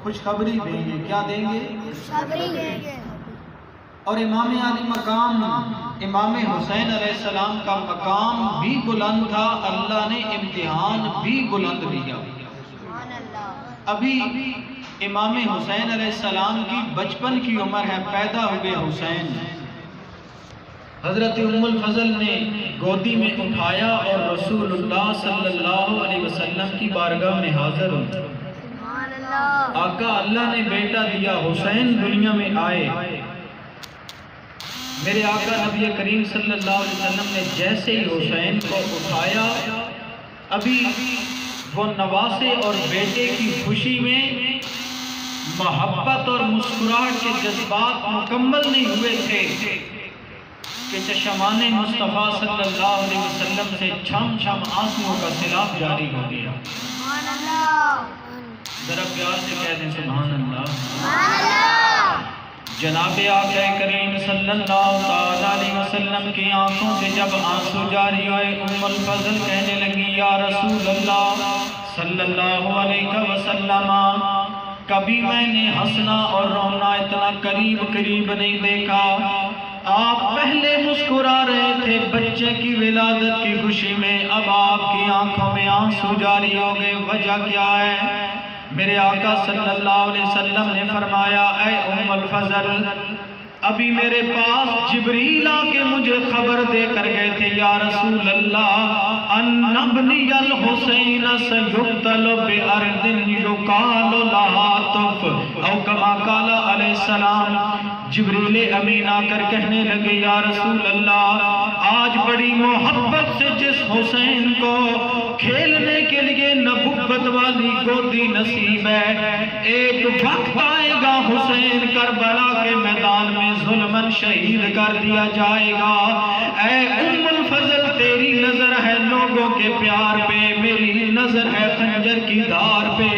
خوشخبری دیں گے. کیا دیں گے؟ خوشخبری دیں گے. اور امام علی مقام امام حسین علیہ السلام کا مقام بھی بلند تھا، اللہ نے امتحان بھی بلند دیا. ابھی امام حسین علیہ السلام کی بچپن کی عمر ہے، پیدا ہوئے حسین، حضرت ام الفضل نے گودی میں اٹھایا اور رسول اللہ صلی اللہ علیہ وسلم کی بارگاہ میں حاضر ہوئے. آقا اللہ نے بیٹا دیا، حسین دنیا میں آئے. میرے آقا نبی کریم صلی اللہ علیہ وسلم نے جیسے ہی حسین کو اٹھایا، ابھی وہ نواسے اور بیٹے کی خوشی میں محبت اور مسکراہٹ کے جذبات مکمل نہیں ہوئے تھے کہ چشمان مصطفیٰ صلی اللہ علیہ وسلم سے چھم چھم آنسوؤں کا سیلاب جاری ہو گیا. ذرا پیار سے کہہ دیں سبحان اللہ. جناب آقا کریم صلی اللہ علیہ وسلم کی آنکھوں سے جب آنسو جاری ہوئے، ام الفضل کہنے لگی یا رسول اللہ صلی اللہ علیہ وسلم، کبھی میں نے ہنسنا اور رونا اتنا قریب قریب نہیں دیکھا. آپ پہلے مسکرا رہے تھے بچے کی ولادت کی خوشی میں، اب آپ کی آنکھوں میں آنسو جاری ہو گئے، وجہ کیا ہے؟ میرے آقا صلی اللہ علیہ وسلم نے فرمایا اے ام الفضل، ابھی میرے پاس جبریل آ کے مجھے خبر دے کر گئے تھے یا رسول اللہ ان ابنی الحسین سیقتل بارض یقال لها طف او کما قال علیہ السلام. جبریل امین آ کر کہنے لگے یا رسول اللہ، آج بڑی محبت سے جس حسین کو کھیلنے کے لیے نبوت والی گودی نصیب ہے، ایک وقت آئے گا حسین کربلا کے میدان میں ظلمن شہید کر دیا جائے گا. اے ام الفضل، تیری نظر ہے لوگوں کے پیار پہ، میری نظر ہے خنجر کی دھار پہ.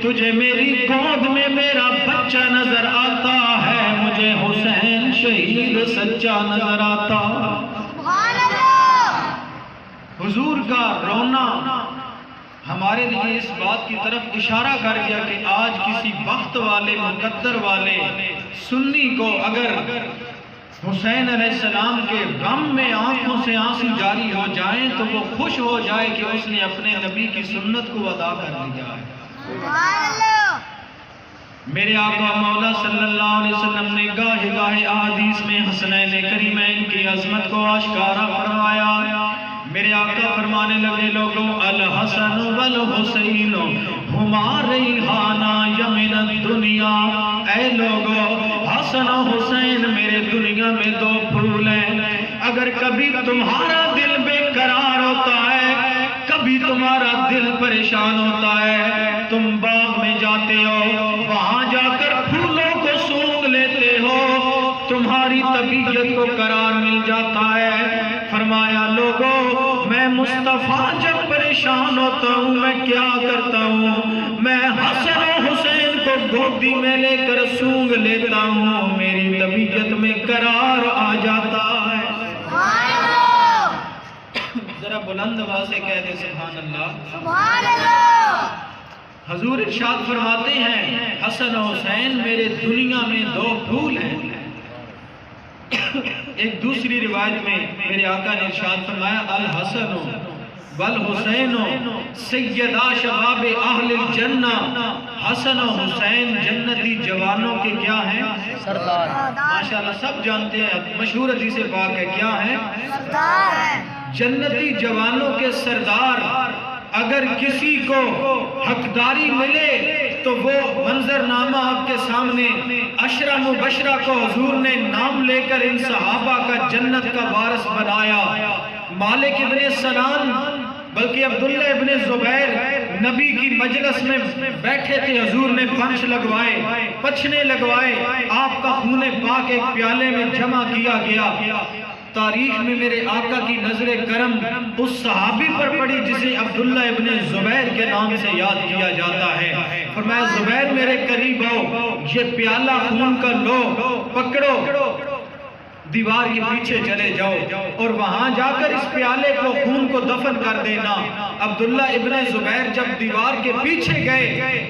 تجھے میری گود میں میرا بچہ نظر آتا ہے، مجھے حسین شہید سچا نظر آتا. حضور کا رونا ہمارے لیے اس بات کی طرف اشارہ کر گیا کہ آج کسی وقت والے مقدر والے سنی کو اگر حسین علیہ السلام کے غم میں آنکھوں سے آنسو جاری ہو جائیں تو وہ خوش ہو جائے کہ اس نے اپنے نبی کی سنت کو ادا کر لیا ہے. میرے آقا مولا صلی اللہ علیہ وسلم نے گاہے گاہے احادیث میں حسنین کریمین کی عظمت کو آشکارا فرمایا. میرے آقا فرمانے لگے لوگوں الحسن والحسین ہما ریحانہ یمن الدنیا. اے لوگوں، حسن و حسین میرے دنیا میں دو پھول ہیں. اگر کبھی تمہارا دل بے قرار ہوتا ہے، کبھی تمہارا دل پریشان ہوتا ہے، تم باغ میں جاتے ہو، وہاں جا کر پھولوں کو سونگھ لیتے ہو، تمہاری طبیعت کو قرار مل جاتا ہے. فرمایا لوگوں، میں مصطفیٰ جب پریشان ہوتا ہوں میں کیا کرتا ہوں؟ میں حسن و حسین کو گودی میں لے کر سونگھ لیتا ہوں، میری طبیعت میں قرار آ جاتا ہے. ذرا بلند آواز سے کہہ دے سبحان اللہ. سبحان اللہ. حضور ارشاد فرماتے ہیں حسن و حسین میرے دنیا میں دو پھول ہیں. ایک دوسری روایت میں میرے آقا نے ارشاد فرمایا الحسن والحسین سیدہ شباب اہل الجنہ. حسن و حسین جنتی جوانوں کے کیا ہیں؟ سردار. ماشاءاللہ سب جانتے ہیں، مشہور حدیث پاک ہے. کیا ہیں؟ سردار. جنتی جوانوں کے سردار. اگر کسی کو حقداری ملے تو وہ منظر نامہ آپ کے سامنے عشرہ مبشرہ کو حضور نے نام لے کر ان صحابہ کا جنت کا وارث بنایا. مالک ابن سنان بلکہ عبداللہ ابن زبیر نبی کی مجلس میں بیٹھے تھے، حضور نے پنچ لگوائے، پچھنے لگوائے، آپ کا خون پاک ایک پیالے میں جمع کیا گیا. تاریخ میں میرے آقا کی نظر کرم اس صحابی پر پڑی جسے عبداللہ ابن زبیر کے نام سے یاد کیا جاتا ہے. فرمایا زبیر میرے قریب آؤ، یہ پیالہ خون کا لو، پکڑو، دیوار کے پیچھے چلے جاؤ اور وہاں جا کر اس پیالے کو خون کو دفن کر دینا. عبداللہ ابن زبیر جب دیوار کے پیچھے گئے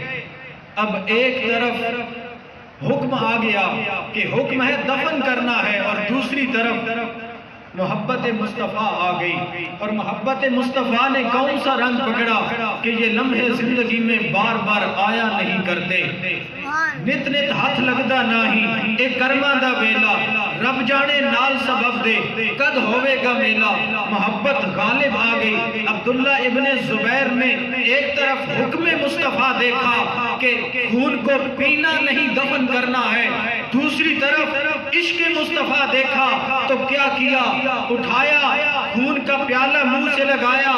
اب ایک طرف حکم آ گیا کہ حکم ہے دفن کرنا ہے، اور دوسری طرف محبت مصطفیٰ آ گئی، اور محبت مصطفیٰ نے کون سا رنگ پکڑا کہ یہ لمحے زندگی میں بار بار آیا نہیں کرتے، نت نت ہاتھ لگدا نہیں، ایک کرما دا ویلا، رب جانے نال سبب دے، کد ہوئے گا میلا، محبت غالب آ گئی۔ عبداللہ ابن زبیر نے ایک طرف حکم مصطفیٰ دیکھا کہ خون کو پینا نہیں دفن کرنا ہے، دوسری طرف عشق مصطفیٰ دیکھا تو کیا کیا، اٹھایا خون کا پیالہ منہ سے لگایا،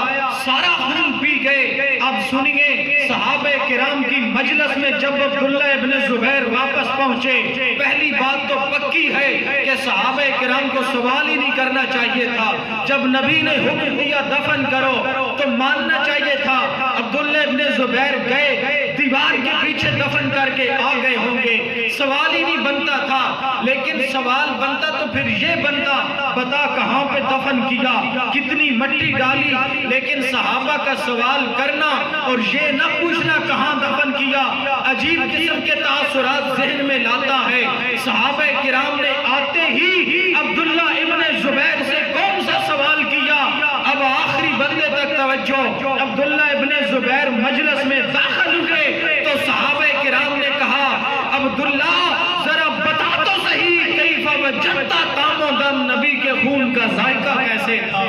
سارا خون پی گئے۔ اب سنیے صحابہ کرام کی مجلس میں جب عبداللہ ابن زبیر واپس پہنچے، پہلی بات تو پکی ہے کہ صحابہ کرام کو سوال ہی نہیں کرنا چاہیے تھا، جب نبی نے حکم دیا دفن کرو تو ماننا چاہیے تھا۔ عبداللہ ابن زبیر گئے، دیوار کے پیچھے دفن کر کے آ گئے ہوں گے، سوال ہی نہیں بنتا تھا، لیکن سوال بنتا تو پھر یہ بنتا، بتا کہاں پہ دفن کیا، کتنی مٹی ڈالی، لیکن صحابہ کا سوال کرنا اور یہ نہ پوچھنا کہاں دفن کیا عجیب قسم کے تاثرات ذہن میں لاتا ہے۔ صحابہ کرام نے آتے ہی عبداللہ ابن زبیر سے کون سا سوال کیا، اب آخری بندے تک توجہ۔ عبداللہ ابن زبیر مجلس میں داخل ہوئے تو صحابہ کرام نے کہا، عبداللہ ذرا بتا تو صحیح، کیف وجدتا طعم و دم، نبی کے خون کا ذائقہ کیسے تھا،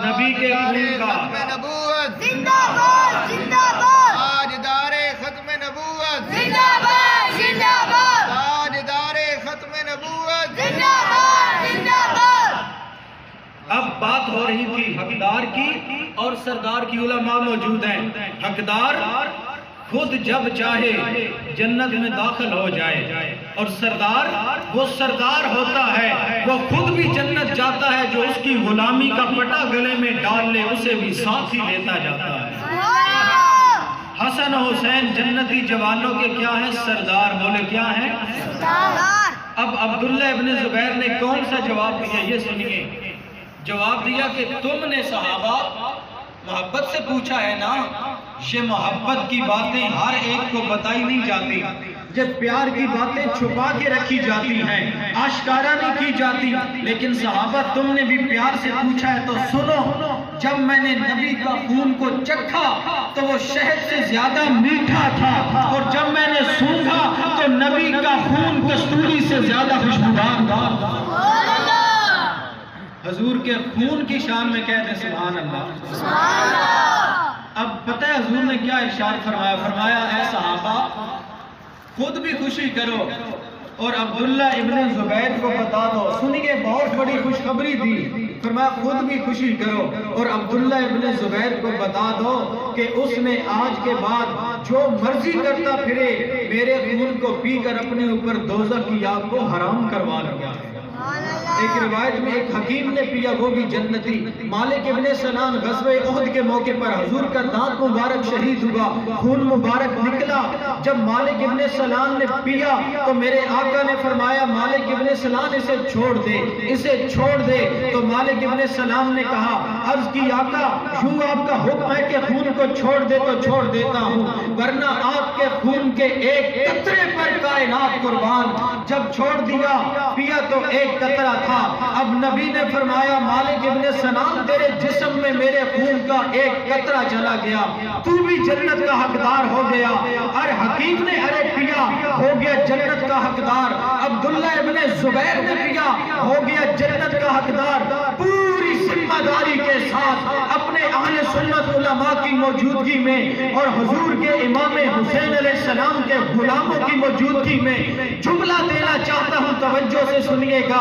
نبی کے خون کا زندہ باد زندہ باد، تاجدار ختم نبوت زندہ باد زندہ باد، تاجدار ختم نبوت زندہ باد زندہ باد۔ اب بات ہو رہی تھی حقدار کی اور سردار کی، علماء موجود ہیں۔ حقدار خود جب چاہے جنت میں داخل ہو جائے، اور سردار وہ سردار ہوتا ہے، وہ خود بھی جنت جاتا ہے، جو اس کی غلامی کا پٹا گلے میں ڈال لے اسے بھی ساتھ ہی لیتا جاتا ہے۔ حسن و حسین جنتی جوانوں کے کیا ہیں، سردار، بولے کیا ہیں، سردار۔ اب عبداللہ ابن زبیر نے کون سا جواب دیا، یہ سنیے۔ جواب دیا کہ تم نے صحابہ محبت سے پوچھا ہے نا، یہ محبت کی باتیں ہر ایک کو بتائی نہیں جاتی، یہ پیار کی باتیں چھپا کے رکھی جاتی ہیں، آشکارا نہیں کی جاتی، لیکن صحابہ تم نے بھی پیار سے پوچھا ہے تو سنو، جب میں نے نبی کا خون کو چکھا تو وہ شہد سے زیادہ میٹھا تھا، اور جب میں نے سونگھا تو نبی کا خون کستوری سے زیادہ خوشبودار تھا۔ حضور کے خون کی شان میں کہہ دیں سبحان اللہ۔ اب پتہ ہے حضور نے کیا ارشاد فرمایا، فرمایا اے صحابہ خود بھی خوشی کرو اور عبداللہ ابن زبیر کو بتا دو۔ سنیے بہت بڑی خوشخبری دی، فرمایا خود بھی خوشی کرو اور عبداللہ ابن زبیر کو بتا دو کہ اس نے آج کے بعد جو مرضی کرتا پھرے، میرے خون کو پی کر اپنے اوپر دوزخ کی آگ کو حرام کروا لیا ہے۔ ایک روایت میں ایک حکیم نے پیا، وہ بھی جنتی۔ مالک ابن سنان غزوہ احد کے موقع پر حضور کا دانت مبارک شہید ہوا، خون مبارک نکلا، جب مالک ابن سنان نے پیا تو میرے آقا نے فرمایا مالک ابن سنان اسے چھوڑ دے، اسے چھوڑ دے، تو مالک ابن سنان نے کہا، عرض کی آقا یوں آپ کا حکم ہے کہ خون کو چھوڑ دے تو چھوڑ دیتا ہوں، ورنہ آپ کے خون کے ایک قطرے پر کائنات قربان، جب چھوڑ دیا پیا تو ایک قطرہ تھا۔ اب نبی نے فرمایا مالک ابن سنان تیرے جسم میں میرے خون کا ایک قطرہ چلا گیا، تو بھی جنت کا حقدار ہو گیا۔ اور حکیم نے ارے پیا، ہو گیا جنت کا حقدار۔ عبداللہ ابن زبیر نے پیا، ہو گیا جنت کا حقدار۔ پوری ذمہ داری کے ساتھ اپنے اہل سنت علماء کی موجودگی میں اور حضور کے امام حسین علیہ السلام کے غلاموں کی موجودگی میں جملہ دینا چاہتا ہوں، توجہ سے سنیے گا۔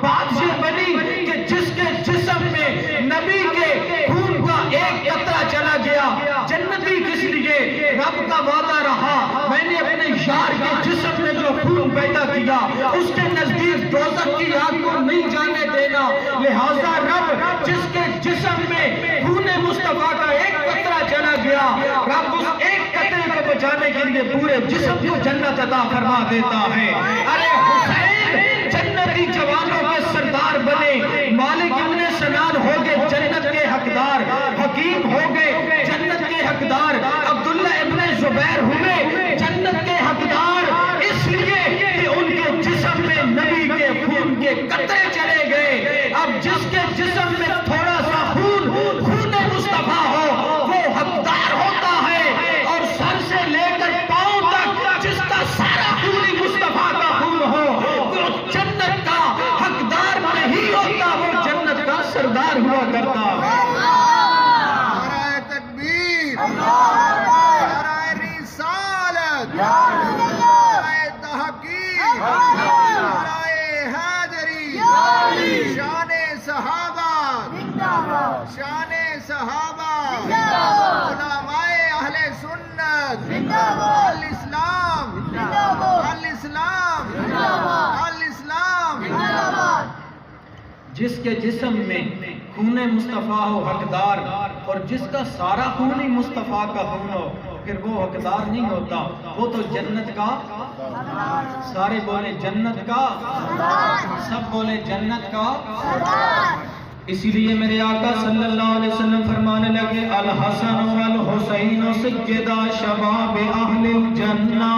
بات یہ بنی کہ جس کے جسم میں نبی کے خون کا ایک قطرہ چلا گیا، جنتی کس لیے؟ رب کا وعدہ رہا میں نے اپنے یار کے جسم میں جو خون پیدا کیا اس کے نزدیک دوزخ کی آگ کو نہیں جانے دینا، لہٰذا رب جس کے جسم میں خون مصطفیٰ کا ایک قطرہ چلا گیا، رب اس ایک قطرے کو بچانے کے لیے پورے جسم کو جنت عطا فرما دیتا ہے۔ ارے حسین جنتی جوانوں کے سردار بنے، مالک ابن سنان ہو گئے جنت کے حقدار، حکیم ہو گئے جنت کے حقدار، عبداللہ ابن زبیر ہوئے جنت کے حقدار اس لیے کہ ان کے جسم میں نبی کے خون کے قطرے چلے گئے. اب جس کے جسم میں تھوڑا سا خون مصطفیٰ ہو وہ حقدار ہوتا ہے، اور سر سے لے کر پاؤں تک جس کا سارا خون مصطفیٰ کا خون ہو وہ جنت کا حقدار نہیں ہوتا، وہ جنت کا سردار ہوا کرتا. نعرہ تکبیر، نعرہ رسالت، نعرہ تحقیق، نعرہ حیدری، شان صحابہ، شان صحابہ، علماء اہل سنت، الاسلام، الاسلام، الاسلام. جس کے جسم میں خون مصطفیٰ ہو حقدار، اور جس کا سارا خون ہی مصطفیٰ کا خون ہو پھر وہ حقدار نہیں ہوتا، وہ تو جنت کا. سارے بولے جنت کا، سب بولے جنت کا. اسی لیے میرے آقا صلی اللہ علیہ وسلم فرمانے لگے الحسن والحسین سیدا شباب اہل الجنہ.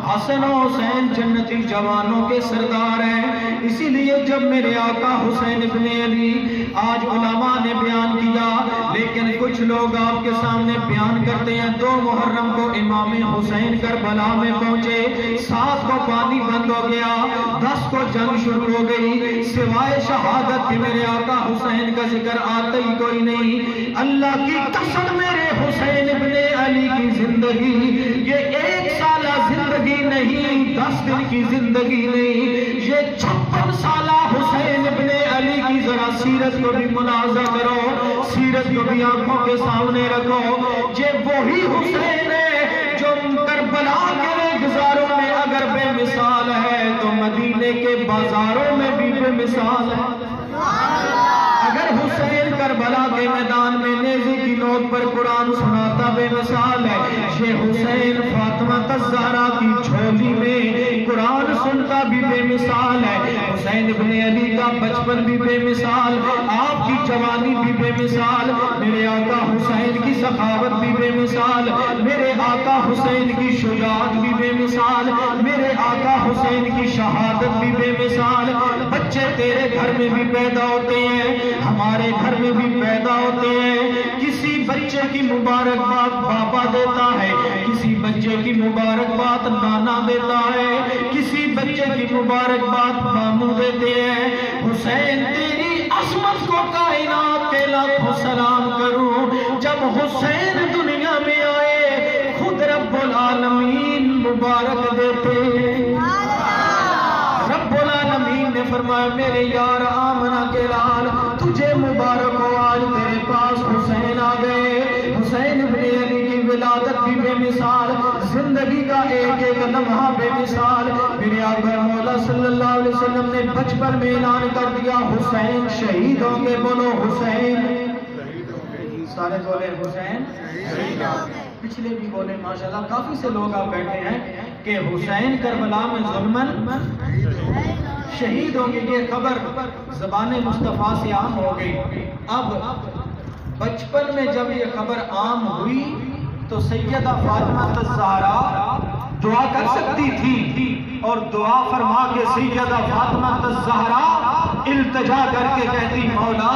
حسن و حسین جنتی جوانوں کے سردار ہیں. اسی لیے جب میرے آقا حسین ابن علی آج علماء نے بیان کیا، لیکن کچھ لوگ آپ کے سامنے بیان کرتے ہیں 2 محرم کو امام حسین کربلا میں پہنچے، 7 کو پانی بند ہو گیا، 10 کو جنگ شروع ہو گئی، سوائے شہادت کے میرے آقا حسین کا ذکر آتا ہی کوئی نہیں. اللہ کی قسم میرے حسین ابن علی کی زندگی یہ 1 سالہ زندگی نہیں، 10 دن کی زندگی نہیں، یہ 56 سالہ حسین ابن علی کی ذرا سیرت کو بھی ملاحظہ کرو، سیرت کو بھی آنکھوں کے سامنے رکھو. یہ وہی حسین ہے جو کربلا کے گزاروں میں اگر بے مثال ہے تو مدینے کے بازاروں میں بھی بے مثال ہے. اگر حسین کربلا کے میدان میں نیزے کی نوک پر قرآن سناتا بے مثال ہے، یہ حسین فاطمہ الزہرا کی جھولی میں قرآن سنتا بھی بے مثال ہے. حسین ابن علی کا بچپن بھی بے مثال، آپ کی جوانی بھی بے مثال، میرے آقا حسین کی سخاوت بھی بے مثال، میرے آقا حسین کی شجاعت بھی بے مثال، میرے آقا حسین کی شہادت بھی بے مثال. بچے تیرے گھر میں بھی پیدا ہوتے ہیں، ہمارے گھر میں بھی پیدا ہوتے ہیں. کسی بچے کی مبارکباد بابا دیتا ہے، کسی بچے کی مبارکباد نانا دیتا ہے، کسی بچے کی مبارکباد ماموں دیتے ہیں. حسین تیری عظمت کو کائنات کے لاکھوں سلام کروں. جب حسین دنیا میں آئے خود رب العالمین مبارک دیتے. رب العالمین نے فرمایا میرے یار آمنہ کے لال تجھے مبارک ہو، آج تیرے پاس حسین آ گئے. حسین ابن علی کی ولادت بھی بے مثال، زندگی کا ایک ایک لمحہ بے مثال. میرے آقا مولا صلی اللہ علیہ وسلم نے بچپن میں اعلان کر دیا حسین شہید ہوں گے. بولو حسین. سارے بولے حسین. پچھلے بھی بولے ماشاءاللہ. کافی سے لوگ آپ بیٹھے ہیں کہ حسین کربلا میں ظلمن شہید ہوں گے. یہ خبر زبان مصطفیٰ سے عام ہو گئی. اب بچپن میں جب یہ خبر عام ہوئی تو سیدہ فاطمہ الزہرا دعا کر سکتی تھی، اور دعا فرما کے سیدہ فاطمہ الزہرا التجا کر کے کہتی مولا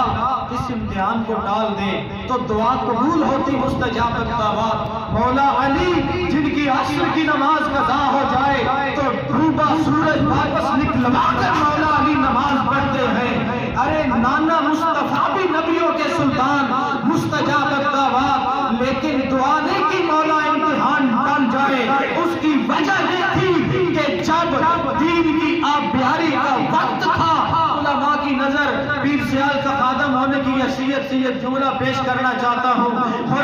اس امتحان کو ڈال دے تو دعا قبول ہوتی مستجاب دعوات. مولا علی جن کی عصر کی نماز قضا ہو جائے تو ڈوبا سورج واپس نکلوا کر مولا علی نماز پڑھتے ہیں. ارے نانا مصطفیٰ بھی نبیوں کے سلطان مستجاب دعوات، لیکن دعا نہیں کی مولا امتحان ڈال جائے. اس کی وجہ یہ تھی کہ جب دین کی آبیاری کا وقت تھا علماء کی نظر پیر سیال کا خادم ہونے کی حیثیت سے یہ جملہ پیش کرنا چاہتا ہوں، اور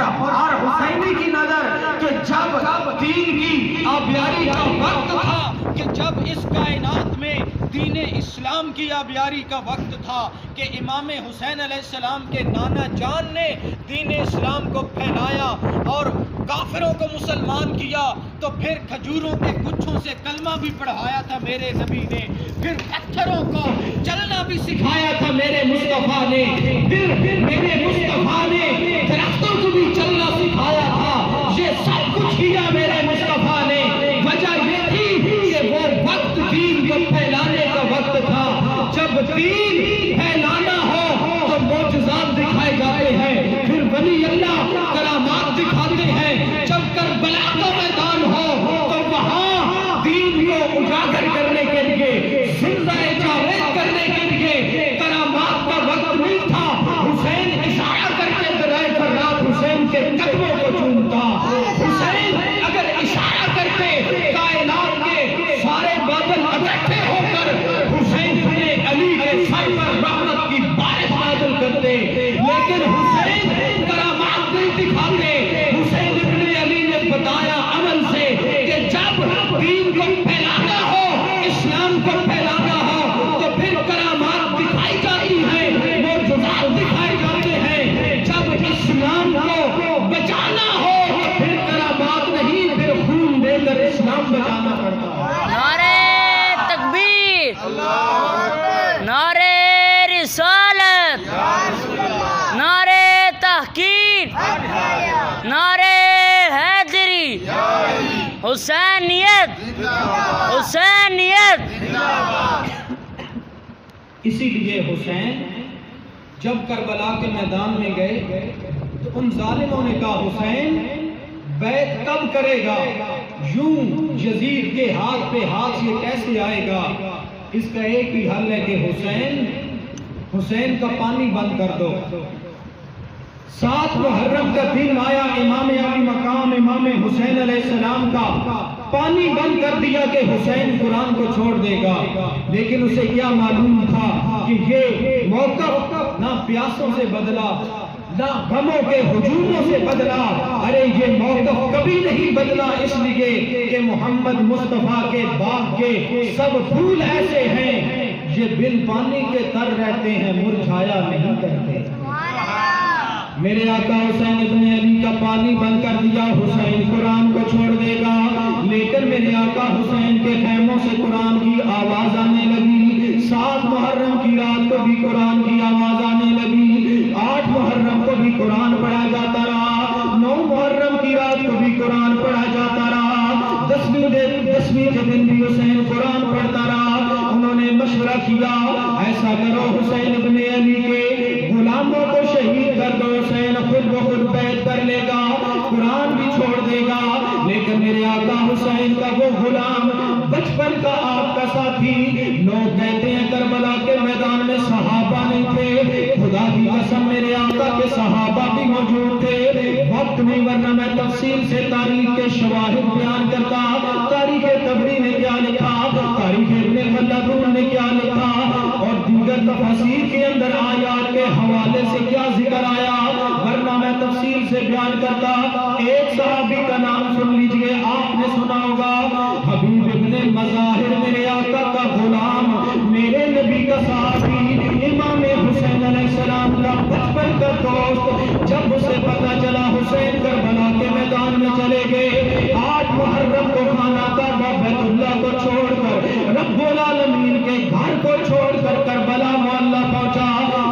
حسینی کی نظر کہ جب دین کی آبیاری کا وقت تھا، کہ جب اس کائنات میں دین اسلام کی آبیاری کا وقت تھا کہ امام حسین علیہ السلام کے نانا جان نے دین اسلام کو پھیلایا اور کافروں کو مسلمان کیا، تو پھر کھجوروں کے گچھوں سے کلمہ بھی پڑھایا تھا میرے نبی نے، پھر پتھروں کو چلنا بھی سکھایا تھا میرے مصطفیٰ نے، پھر میرے مصطفیٰ نے درختوں کو بھی چلنا سکھایا تھا. یہ سب کچھ کیا میرے مصطفیٰ نے، وجہ یہ تھی کہ وہ وقت دین کو پھیلانے کا وقت تھا۔ جب دین پھیلانا ہو تو معجزات دکھائے جاتے ہیں، پھر ولی اللہ کرامات دکھاتے ہیں۔ جب کربلا کا میدان ہو تو وہاں دین کو اجاگر کرنے کے لیے، زندہ جاوید کرنے کے لیے کرامات کا وقت نہیں تھا۔ حسین اشارہ کر کے درائے فرات حسین کے قدموں کو چومتا۔ حسین اگر اشارہ کرتے کائنات کے سارے بادل اکٹھے ہو کر حسین ابن علی کے سر پر رحمت کی بارش نازل کرتے، لیکن حسین کرامات نہیں دکھاتے۔ حسین ابن علی نے بتایا عمل سے کہ جب دین کو پھیلانا ہو، اسلام کو پھیلانا ہو تو پھر کرامات دکھائی جاتی ہیں، معجزات دکھائے جاتے ہیں۔ جب اسلام کو بچانا ہو تو پھر کرامات نہیں، پھر خون دے کر اسلام بچانا پڑتا ہے۔ نعرہ تکبیر، نعرہ رسالت، نعرہ تحقیق، نعرہ حیدری، حسینیت، حسینیت۔ اسی لیے حسین جب کربلا کے میدان میں گئے تو ان ظالموں نے کہا حسین بیعت کب کرے گا؟ یوں یزید کے ہاتھ پہ ہاتھ یہ کیسے آئے گا؟ اس کا ایک ہی حل ہے کہ حسین کا پانی بند کر دو۔ 7 محرم کا دن آیا، امام علی مقام امام حسین علیہ السلام کا پانی بند کر دیا کہ حسین قرآن کو چھوڑ دے گا، لیکن اسے کیا معلوم تھا کہ یہ موقف نہ پیاسوں سے بدلا، نہ غموں کے ہجوموں سے بدلا۔ ارے یہ موقف کبھی نہیں بدلا، اس لیے کہ محمد مصطفیٰ کے باغ کے سب پھول ایسے ہیں یہ بن پانی کے تر رہتے ہیں، مرجھایا نہیں کرتے۔ میرے آقا حسین ابن علی کا پانی بند کر دیا، حسین قرآن کو چھوڑ دے گا، لیکن میرے آقا حسین کے خیموں سے قرآن کی آواز آنے لگی۔ 7 محرم کی رات کو بھی قرآن کی آواز آنے لگی، 8 محرم کو بھی قرآن پڑھا جاتا رہا، 9 محرم کی رات کو بھی قرآن پڑھا جاتا رہا، 10ویں کے دن بھی حسین قرآن پڑھتا رہا۔ انہوں نے مشورہ کیا ایسا کرو حسین ابن علی کے غلاموں کو شہید کر دو، حسین خود بخود بیعت کر لے گا، قرآن بھی چھوڑ دے گا۔ لیکن میرے آقا حسین کا وہ غلام بچپن کا آپ کا ساتھی، لوگ کہتے ہیں کربلا کے میدان میں صحابہ نہیں تھے، خدا کی قسم میرے آقا کے صحابہ بھی موجود تھے، وقت نہیں ورنہ میں تفصیل سے تاریخ کے شواہد بیان کرتا۔ تاریخ طبری نے کیا لکھا، تاریخ ابن خلدون نے کیا لکھا، اور دیگر تفاسیر کے اندر آیات کے حوالے سے کیا ذکر آیا، ورنہ میں تفصیل سے بیان کرتا۔ ایک صحابی کا نام سن لیجئے، آپ نے سنا ہوگا، حبیب ابن مظاہر میرے آقا کا غلام، میرے نبی کا صحابی، امام حسین علیہ السلام کا بچپن کا دوست۔ جب اسے پتا چلا حسین کربلا کے میدان میں چلے گئے، 8 محرم کو خانہ کعبہ بیت اللہ کو چھوڑ کر، رب العالمین کے گھر کو چھوڑ کر کربلا محلہ پہنچا۔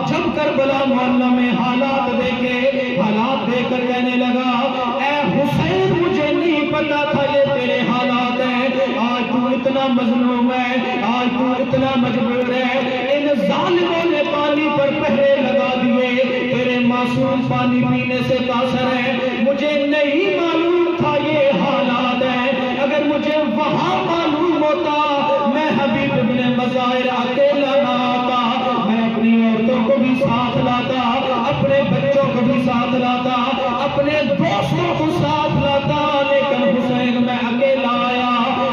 جب کربلا محلہ میں حالات دیکھے، حالات دیکھ کر کہنے لگا اے حسین مجھے نہیں پتا تھا یہ تیرے حالات ہیں، آج تو اتنا مظلوم ہے، آج تو اتنا مجبور ہے، ان ظالموں نے پانی پر پہرے لگا دیے، تیرے معصوم پانی پینے سے قاصر ہے، مجھے نہیں معلوم تھا یہ حالات ہیں، اگر مجھے وہاں معلوم ہوتا میں حبیب ابن مظاہر اکیلا نہ آتا، میں اپنی عورتوں کو بھی ساتھ لاتا، اپنے بچوں کو بھی ساتھ لاتا، اپنے دوستوں کو ساتھ لاتا، لیکن حسین میں اکیلا آیا،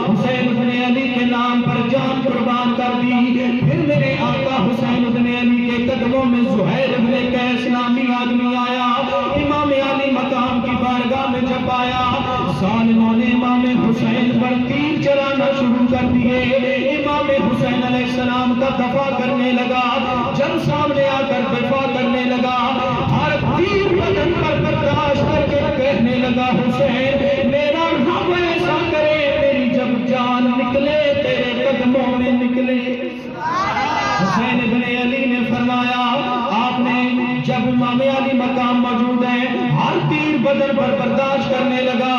حسین ابن علی کے نام پر جان قربان کر دی۔ پھر میرے آقا حسین ابن علی کے قدموں میں زہیر ابن قیس نامی آدمی آیا، امام علی مقام کی بارگاہ میں جب آیا، ظالموں نے امام حسین پر تیر چلانا شروع کر دیے، امام حسین علیہ السلام کا دفاع کرنے لگا، جب سامنے آ کر دفاع کرنے لگا، ہر تیر بدن پر برداشت کر کے کہنے لگا حسین میرا رب ایسا کرے میری جب جان نکلے تیرے قدموں میں نکلے۔ حسین ابن علی نے فرمایا آپ نے جب امام علی مقام موجود ہے، ہر تیر بدن پر برداشت کرنے لگا۔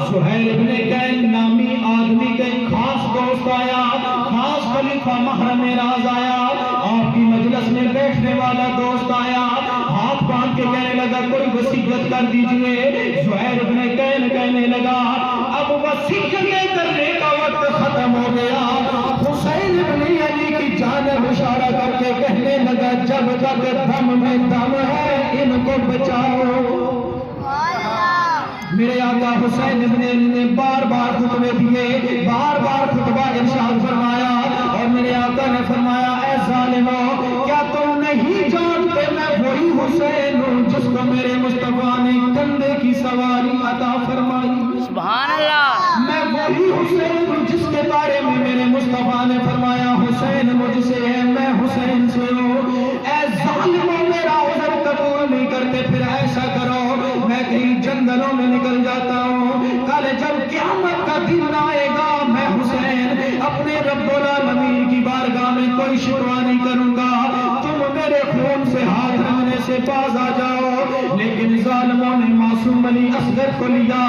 سہیل ابن کین نامی آدمی کا ایک خاص دوست آیا، خاص خلیفہ محرم راز آیا، آپ کی مجلس میں بیٹھنے والا دوست آیا، ہاتھ باندھ کے کہنے لگا کوئی وصیت کر دیجئے۔ سہیل ابن کین کہنے لگا اب وصیتیں کرنے کا وقت ختم ہو گیا۔ حسین ابن علی کی جانب اشارہ کر کے کہنے لگا جب تک دم میں دم ہے ان کو بچاؤ۔ میرے آقا حسین ابن علی نے بار بار خطبے دیے، بار بار خطبہ ارشاد فرمایا، اور میرے آقا نے فرمایا اے ظالموں کیا تم نہیں جانتے میں وہی حسین ہوں جس کو میرے مصطفیٰ نے کندھے کی سواری عطا فرمائی؟ سبحان اللہ۔ میں وہی حسین ہوں جس کے بارے میں میرے مصطفیٰ نے فرمایا حسین مجھ سے ہے میں حسین سے ہوں۔ اے ظالموں میرا عذر قبول نہیں کرتے، پھر ایسا کرو میں کہیں جنگلوں میں نکل جاتا ہوں، کل جب قیامت کا دن آئے گا میں حسین اپنے رب العالمین کی بارگاہ میں کوئی شکوہ نہیں کروں گا، تم میرے خون سے ہاتھ رکھنے سے باز آ جاؤ۔ لیکن ظالموں نے معصوم علی اصغر کو لیا،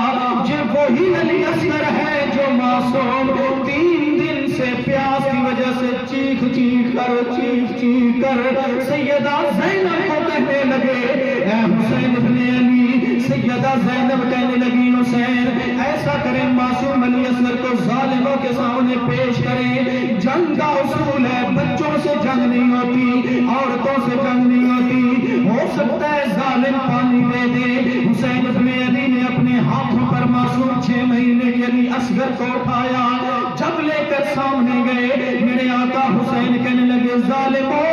یہ وہی علی اصغر ہے جو معصوم 3 دن سے پیاس کی وجہ سے چیخ کر سیدہ زینب کو کہنے لگے اے حسین ابن علی۔ سیدہ زینب کہنے لگی حسین ایسا کریں معصوم علی اصغر کو ظالموں کے سامنے پیش کریں، جنگ کا اصول ہے بچوں سے جنگ نہیں ہوتی، عورتوں سے جنگ نہیں ہوتی، ہو سکتا ہے ظالم پانی دے دے۔ حسین ابن علی نے اپنے ہاتھوں پر معصوم 6 مہینے کے علی اصغر کو اٹھایا، جب لے کر سامنے گئے میرے آقا حسین کہنے لگے ظالموں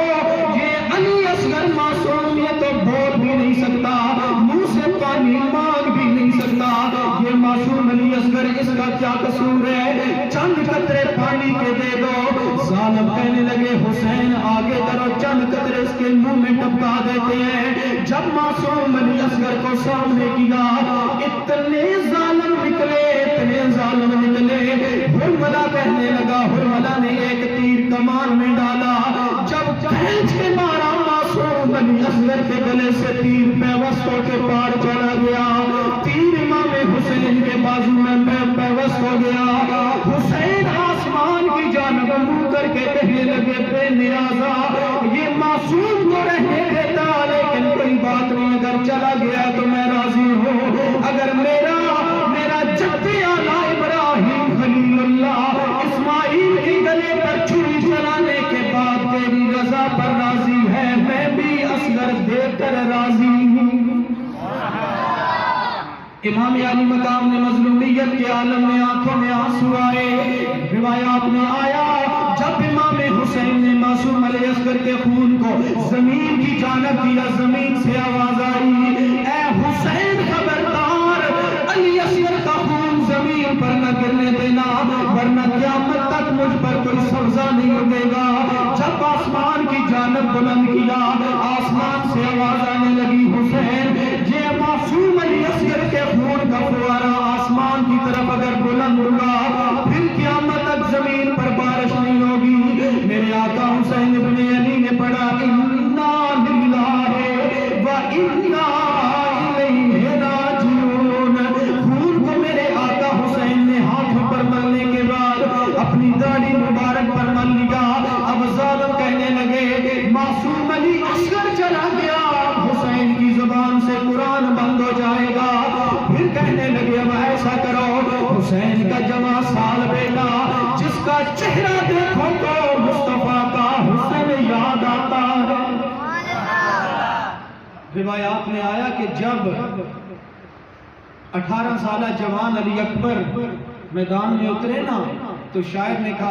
یہ علی اصغر معصوم یہ تو بول بھی نہیں سکتا، منہ سے پانی مانگ بھی نہیں سکتا، یہ معصوم علی اصغر اس کا کیا قصور ہے، چند قطرے پانی کے دے دو۔ ظالم کہنے لگے حسین آگے کرو، چند قطرے اس کے منہ میں ٹپکا دیتے ہیں۔ جب معصوم علی اصغر کو سامنے کیا اتنے ظالم نکلے ہرملہ کہنے لگا، ہرملہ نے ایک تیر کمان میں ڈالا، جب کھینچ کے مارا معصوم علی اصغر کے گلے سے تیر پیوست ہو کے پار چلا گیا، تیر امام حسین کے بازو میں پیوست ہو گیا۔ حسین آسمان کی جانب منہ کر کے کہنے لگے بے نیازا یہ معصوم کو رہنے دیتا، لیکن کوئی بات نہیں اگر چلا گیا تو میں راضی ہوں، اگر میرا جد اعلیٰ ابراہیم خلیل اللہ اسماعیل کے گلے پر چھری چلانے کے بعد تیری رضا پر راضی ہے میں بھی اصغر دے کر راضی ہوں۔ امام علی مقام نے مظلومیت کے عالم میں آنکھوں میں آنسو آئے، روایات میں آیا جب امام حسین نے معصوم علی اصغر کے خون کو زمین کی جانب کیا، زمین سے آواز آئی اے حسین خبردار علی اصغر کا خون زمین پر نہ گرنے دینا ورنہ قیامت تک مجھ پر کوئی سبزہ نہیں اگے گا۔ جب آسمان کی جانب بلند کیا آسمان سے آواز آنے لگی حسین یہ معصوم علی اصغر کے خون کا فوارہ آسمان کی طرف اگر بلند ہوگا پھر قیامت تک زمین پر بارش نہیں ہوگی۔ میرے آقا حسین ابن علی نے پڑھا انا للہ و انا الیہ راجعون، خون کو میرے آقا حسین نے ہاتھوں پر ملنے کے بعد اپنی داڑھی مبارک پر مل لیا۔ اب ظالم کہنے لگے معصوم علی اصغر چلا گیا حسین کی زبان سے قرآن بند ہو جائے گا، پھر کہنے لگے اب ایسا کرو حسین کا جمع سال بیٹا جس کا چہرہ دیکھو تو مصطفیٰ کا حسن یاد آتا ہے۔ روایات میں آیا کہ جب 18 سالہ جوان علی اکبر میدان میں اترے نا تو شاعر نے کہا